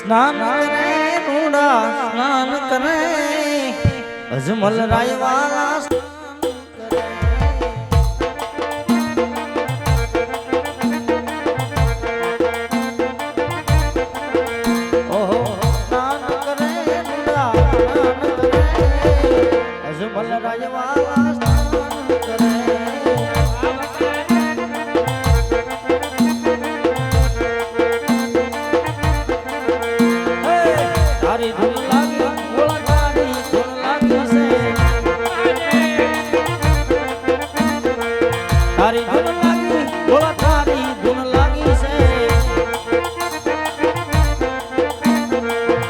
સ્નાન કરે રૂડા સ્નાન કરે અજમલ રાય વાલા ઓહો સ્નાન કરે રૂડા સ્નાન કરે અજમલ રાય વાલા સ્નાન કરે તારી ધૂન લાગી ભોળા તારી ધૂન લાગી છે તારી ધૂન લાગી ભોળા તારી ધૂન લાગી છે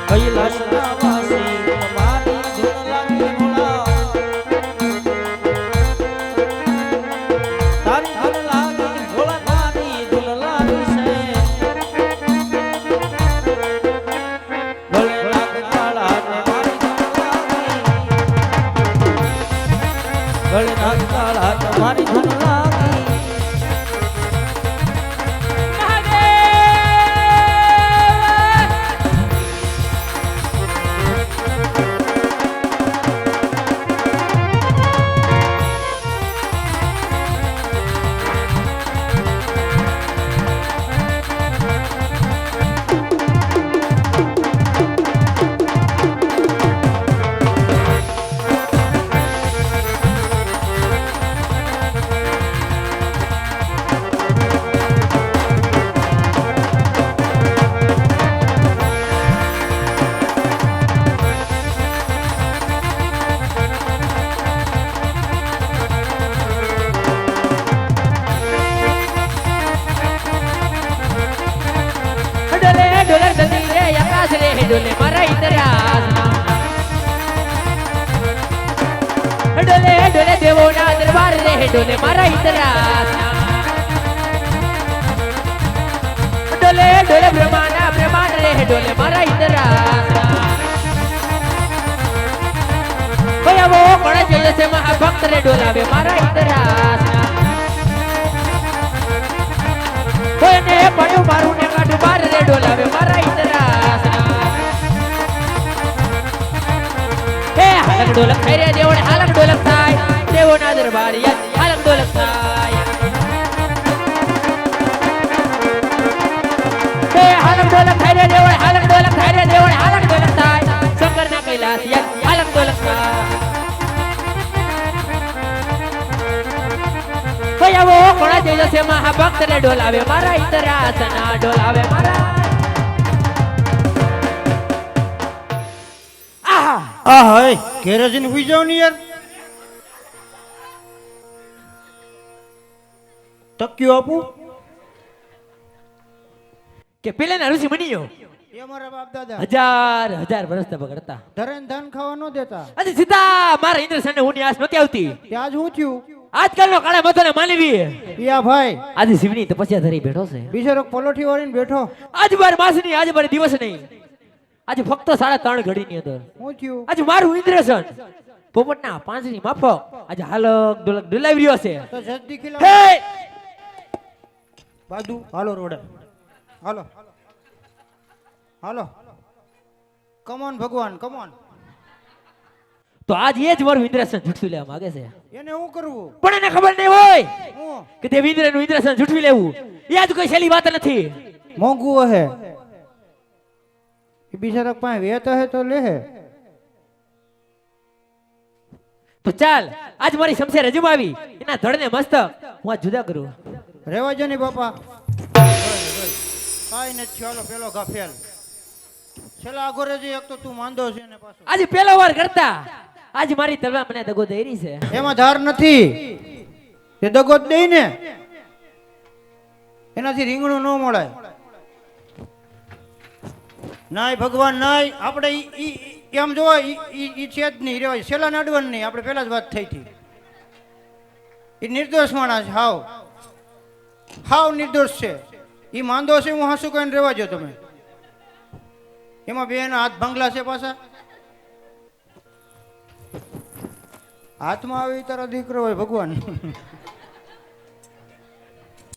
કૈલાસના વાસી તમારી ધૂન લાગી ભોળા તારી ધૂન લાગી ભોળા તારી ધૂન લાગી છે તમારી ધૂન લાગી डोले मारा इधर डोले डोले देवो ना दरबार रे डोले मारा इधर डोले डोले ब्रह्मांड ब्रह्मांड रे डोले मारा इधर भैया वो बड़ा जय से महाभक्त रे डोलावे मारा इधर कोई ने पड़ो मारू ने काटू बार रे डोलावे मारा इधर हालक डोलक खैरे देवड़ हालक डोलक थाय देवो ना दरबार या हालक डोलक थाय हे हालक डोलक खैरे देवड़ हालक डोलक खैरे देवड़ हालक डोलक थाय शंकर ना कैलाश या हालक डोलक थाय भैया वो कोड़ा जैसे से महाभक्त ने डोलावे मारा इधर आसना डोलावे मारा આ હાય ઘેરે જઈને હુઈ જાવ ને યાર તક્યું આપું કે પેલે ના ઋષિ બન્યો એ અમારા બાપ દાદા હજાર હજાર વર્ષ તપ કરતા ધરેન ધન ખાવા ન દેતા અને સીધા મારા ઇન્દ્રસન ને ઉની આસ નહોતી આવતી ત્યાં જ હું થયું આજકાલ નો કાળા મતો ને માનવી યા ભાઈ આજે શિવની તપસ્યા ધરી બેઠો છે બિચારો પલોઠી વાળીને બેઠો આજ બાર માસ ની આજ બાર દિવસ નહીં આજે ફક્ત 3.5 ઘડી ની અંદર હું થયું આજે મારું ઇન્દ્રસન પોપટના પાંચની માફક આજે હાલક ડોલક ડોલાવી રહ્યો છે તો જલ્દી ખીલા હે બાદુ હાલો રોડે હાલો હાલો કમોન ભગવાન કમોન તો આજ એ જ મારું ઇન્દ્રસન ઝૂઠવી લેવા માંગે છે એને હું કરવું પણ એને ખબર નહીં હોય હું કે તે ઇન્દ્રનું ઇન્દ્રસન ઝૂઠવી લેવું એ આજ કોઈ સહેલી વાત નથી મોંઘું હે બિચારા પાસે વેત હે તો લે હે તો ચાલ આજ મારી શમશેર અજમાવી એના ધડને મસ્તક હું આ જુદા કરું રેવા જો ને બાપા કાઈ નથી ચાલો પેલો ગાફેલ છેલ્લા આગોરે જે એક તો તું માંદો છે ને પાછો આજે પેલો વાર કરતા આજ મારી તલવાર મને દગો દઈ રહી છે એમાં ધાર નથી તે દગો જ દઈ ને એનાથી રીંગણું ન મળે નાય ભગવાન નાય આપણે એમ જો ઈ છે જ નહીં રેવાય છેલ્લા નડવન નહીં આપણે પહેલા જ વાત થઈ હતી એ નિર્દોષ માણસ હાવ નિર્દોષ છે એ માંદો છે હું હાસુ કહીને રેવા જો તમે એમાં બેના હાથ ભંગલા છે પાછા હાથમાં આવી તારો દીકરો હોય ભગવાન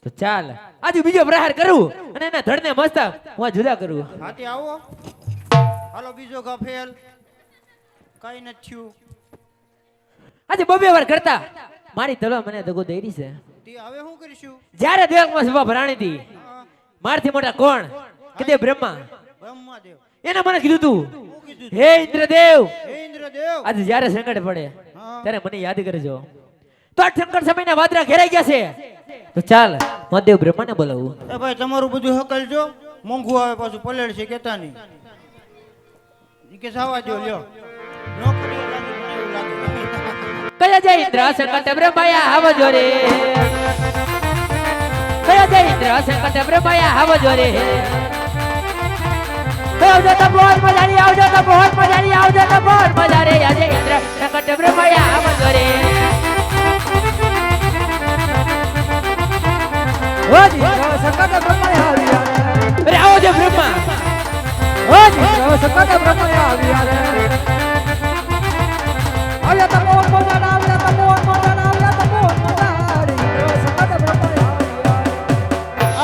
તો ચાલ આજે બીજો પ્રહાર કરું અને એના ધડને મસ્ત હું જુદા કરું. હાથી આવો હાલો બીજો ઘા ફેલ કઈ નથી થયું આજે બબે વાર કરતા મારી તલવાર મને દગો દઈ રહી છે. તે હવે શું કરીશું? જ્યારે દેવમાં સભા ભરાણી હતી હા, મારથી મોટા કોણ કે તે બ્રહ્મા. બ્રહ્માદેવ. એને મને કીધું તું શું કીધું? હે ઇન્દ્રદેવ હે ઇન્દ્રદેવ. આજે જ્યારે સંકટ પડે હા. ત્યારે મને યાદ કરજો. તો આ સંકટ સમયના વાદળા ઘેરાઈ ગયા છે તો ચાલ મહાદેવ બ્રહ્માને બોલાવું. એ ભાઈ તમારું બધું હકલજો મોંઘું આવે પાછું પલેડ છે કેતા નહીં ઈ કે સાવા જો લ્યો નોકરી લાગી મને એવું લાગે કયા જય ઇન્દ્ર સંકટ બ્રહ્માયા આવજો રે. કયા જય ઇન્દ્ર સંકટ બ્રહ્માયા આવજો રે. આવજો તો બહુ મજાની આવજો તો બહુ મજાની આવજો તો બહુ મજા રે. આજે ઇન્દ્ર સંકટ બ્રહ્માયા આવજો રે. અરે આવો જો બ્રહ્મા.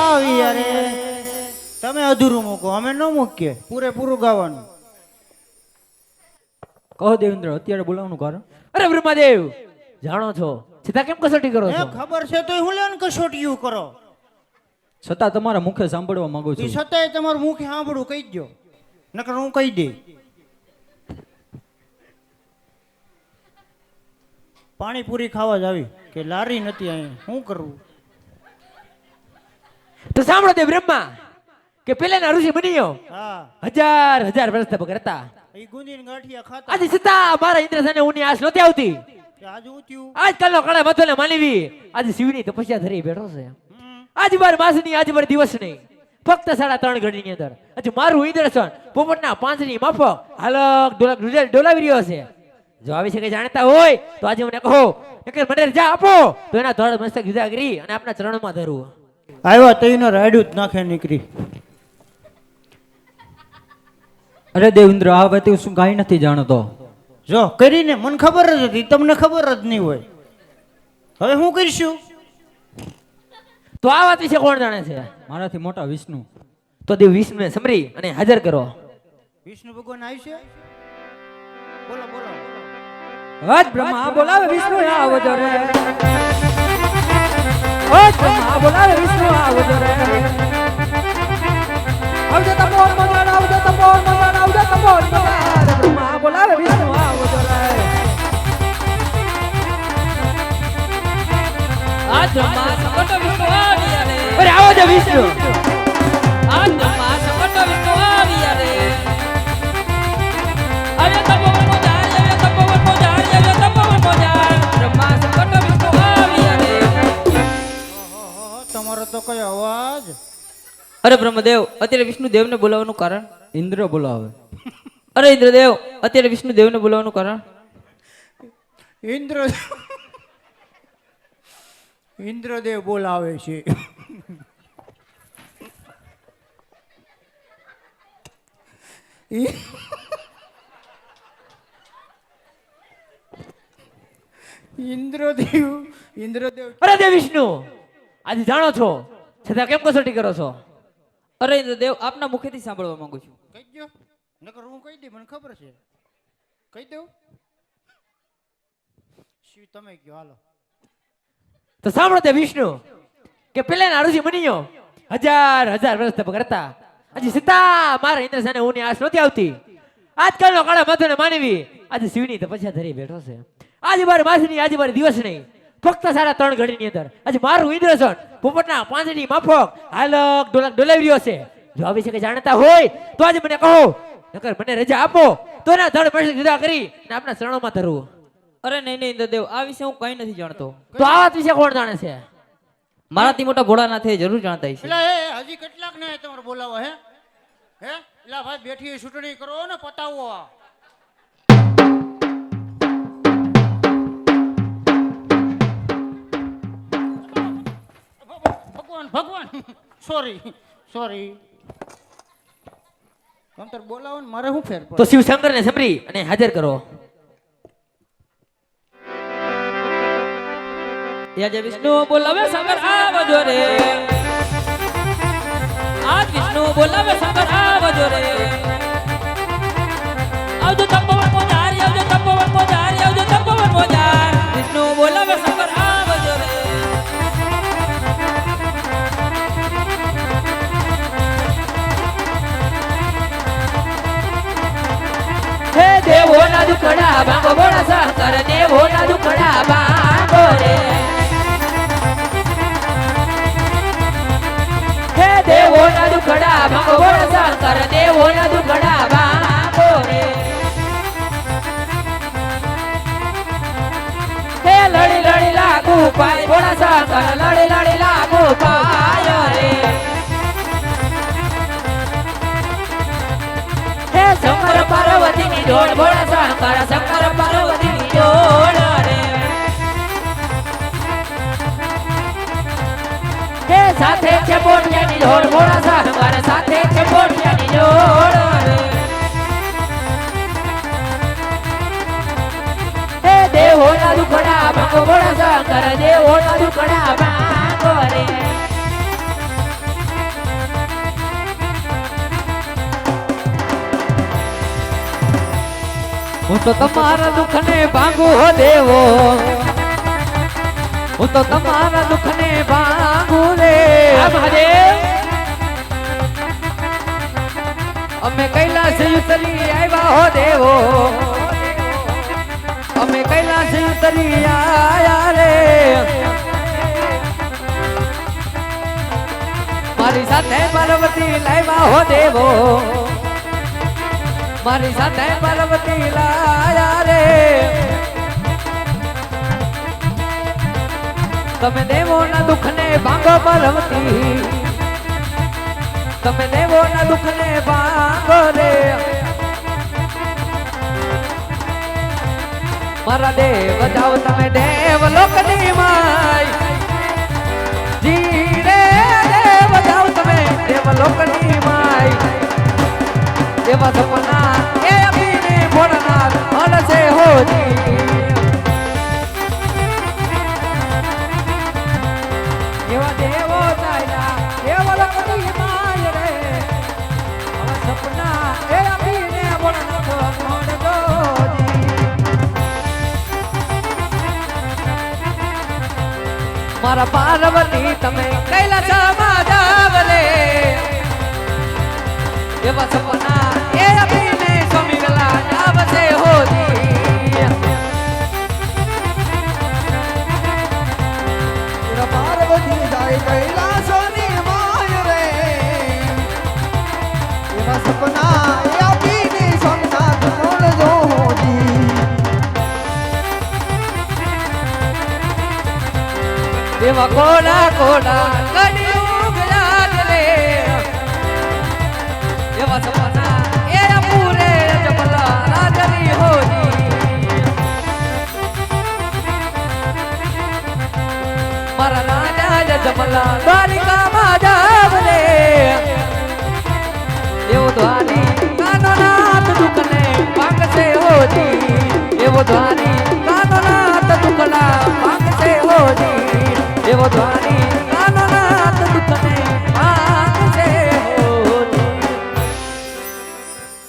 આવી યારે તમે અધૂરું મૂકો અમે ન મૂકીએ પૂરેપૂરું ગાવાનું કહો દેવેન્દ્ર અત્યારે બોલાવવાનું કારણ? અરે બ્રહ્માદેવ જાણો છો છતાં કેમ કસોટી કરો એ છો? ખબર છે તો હું લેન કસોટીયું કરો છતાં તમારા મુખે સાંભળવા માંગુ એ છું. છતાંય તમારું મુખ સાંભળું કહી દો નકર હું કહી દે પાણીપુરી ખાવા જ આવી કે લારી નથી અહીં શું કરવું? તો સાંભળો તે બ્રહ્મા કે પેલાના ઋષિ બન્યો હા હજાર વર્ષ તપ કરતા. એ ગુંદીને ગાંઠિયા ખાતા આજે છતાં મારા ઇન્દ્ર સાને ઊની આશ નહોતી આવતી. કે આજે હું થયું આજકાલનો કળા મથોને માનવી આજે શિવની તપસ્યા ધરી બેઠો છે. આજ બાર માસની આજ બાર દિવસ નહીં ફક્ત 3.5 ઘડીની અંદર આજે મારું ઇન્દ્રસન પોપટના પાંચની માફક હાલક ડોલક ડોલાવી રહ્યો છે. જો આવી શકે જાણતા હોય તો આજે મને કહો નકર મને રજા આપો તો એના ધડ મસ્તક જુદા કરી અને આપના ચરણમાં ધરું. આવ્યા તઈને રાડ્યું જ નાખે નીકળી અરે દેવેન્દ્ર આ વાત શું કાંઈ નથી જાણતો. જો કરીને મને ખબર જ હતી તમને ખબર જ નહીં હોય હવે શું કરીશું? તો આ વાત વિશે કોણ જાણે છે? મારાથી મોટા વિષ્ણુ. તો દેવ વિષ્ણુને સમરી અને હાજર કરો. વિષ્ણુ ભગવાન આવશે બોલો બોલો હજ બ્રહ્મા બોલાવે વિષ્ણુ આવજો રે. હજ બ્રહ્મા બોલાવે વિષ્ણુ આવજો રે. આવજો તમો મજાર આવજો તમો મજાર આવજો તમો મજાર. બ્રહ્મા બોલાવે વિષ્ણુ આવજો રે. આજ બ્રહ્મા સંકટ વિષ્ણુ આવ્યા રે. અરે આવો જો વિષ્ણુ. આજ બ્રહ્મા સંકટ વિષ્ણુ આવ્યા રે. આવ્યા તપોવન મોજાર, આવ્યા તપોવન મોજાર, આવ્યા તપોવન મોજાર. બ્રહ્મા સંકટ વિષ્ણુ આવ્યા રે. તમારો તો કયો અવાજ? અરે બ્રહ્મદેવ અત્યારે વિષ્ણુ દેવને બોલાવવાનું કારણ? ઇન્દ્ર બોલાવે. અરે ઇન્દ્રદેવ અત્યારે વિષ્ણુ દેવને બોલાવવાનું કારણ? ઇન્દ્રદેવ બોલાવે છે ઇન્દ્રદેવ અરે દેવ વિષ્ણુ આજે જાણો છો છતાં કેમ કસોટી કરો છો? અરે ઇન્દ્રદેવ આપના મુખેથી સાંભળવા માંગુ છું. કહી દો નકર હું કહી દે મને ખબર છે કહી દઉં શિવ તમે કયો હાલો તો સાંભળો તે વિષ્ણુ કે પેલાના ઋષિ બન્યો હજાર વર્ષ તપ કરતા આજે સીતા મારા ઇન્દ્ર સાને ઊની આશ નહોતી આવતી. આજકાલનો કાળા માથોને માનવી આજે શિવની તપસ્યા ધરી બેઠો છે. આજે બાર માસની આજે બાર દિવસ નહીં ફક્ત 3.5 ઘડીની અંદર આજે મારું ઇન્દ્રસન પોપટના પાંચની માફક હાલક ડોલક ડોલાવી રહ્યો છે. જો આવી શકે જાણતા હોય તો આજે મને કહો નકર મને રજા આપો તો એના ધડ મસ્તક જુદા કરી અને આપના ચરણોમાં ધરવું. અરે નહીં ઇન્દ્રદેવ આ વિશે હું કઈ નથી જાણતો. તો આ વાત વિશે કોણ જાણે છે? મારાથી મોટા ભોળાનાથ એ જરૂર જાણતા હશે. એટલે એ હજી કેટલાક ને તમારે બોલાવો હે હે એલા ભાઈ બેઠી ચૂંટણી કરો ને પતાવો આ ભગવાન સોરી તમ બોલાવો ને મારે શું ફેર પડે? તો શિવશંકર ને સમરી અને હાજર કરો. આજે વિષ્ણુ બોલાવે શંકર આવજો રે આજ વિષ્ણુ બોલાવે શંકર આવજો રે આવજો તપોવન મોજારી આવજો તપોવન મોજારી આવજો તપોવન મોજાર વિષ્ણુ બોલાવે શંકર આવજો રે હે દેવોના દુખડા ભાંગો બોલા શંકર દેવોના દુખડા ભાંગો રે હે દેવોના દુખડા ભાંગો બોલા શંકર દેવોના દુખડા ભાંગો રે હે લડી લડી લાગુ પાય બોલા શંકર લડી લડી લાગુ પાય રે હે શંકર પાર્વતીની જોડ બોલા શંકર શંકર પાર્વતીની જોડ રે હે સાથે છે બોટિયાની જોડ બોલા શંકર સાથે છે બોટિયાની જોડ રે હે દેવોના દુખડા ભાંગો બોલા શંકર દેવોના દુખડા ભાંગો રે હું તો તમારા દુઃખને ભાંગુ હો દેવો હું તો તમારા દુઃખને ભાંગુ રે આ મહાદેવ અમે કૈલાસ ઉતરી આવ્યા હો દેવો અમે કૈલાસ ઉતરી આયા રે મારી સાથે પાર્વતી લાવ્યા હો દેવો મારી સાથે પાર્વતી લાયા રે તમે દેવોના દુઃખને ભાંગો પાર્વતી તમે દેવોના દુઃખને ભાંગો રે મારા દેવ જાઓ તમે દેવ લોકની માય જી રે દેવ જાઓ તમે દેવ લોકની માય એવા સપના એ અમીને ભોળાનાથ હલશે હોજી એવા દેવો ચાલ્યા એવા લખની માય રે આવા સપના એ અમીને ભોળાનાથ હલશે મારા પાર્વતી તમે કૈલાસમાં જાવ રે એવા સપના એ અભિને સ્વામી વેલા આવશે હોજી પાર્વતી જાય કૈલાસની માય રે એવા સપના એ આપીને સોમનાથ મોળજો હોજી એવા કોડા કોડા કડિયુગ યાદ રે એવા સપના એ પૂરે જમલા રાજની હોજી મારા રાજા જમલા દ્વારિકામાં જાવ રે એવો દ્વારી કાનો નાથ દુઃખને ભાંગશે હોજી એવો દ્વારી કાનો નાથ દુઃખલા ભાંગશે હોજી એવો દ્વારી કાનો નાથ દુઃખને ભાંગશે હોજી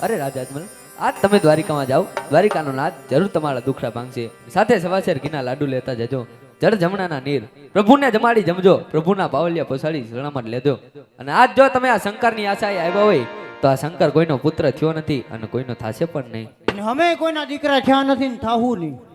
અરે રાજા અજમલ આજ તમે દ્વારિકામાં જાઓ દ્વારિકાનો નાથ જરૂર તમારા દુખડા ભાંગશે સાથે સવાશેર ઘીના લાડુ લેતા જજો જળ જમણાના નીર પ્રભુને જમાડી જમજો પ્રભુના બાવલિયા પોસાડી શરણામાં લેજો અને આજ જો તમે આ શંકરની આશાએ આવ્યા હોય તો આ શંકર કોઈનો પુત્ર થયો નથી અને કોઈનો થાશે પણ નહીં અને અમે કોઈના દીકરા થયા નથી ને થાવું નહીં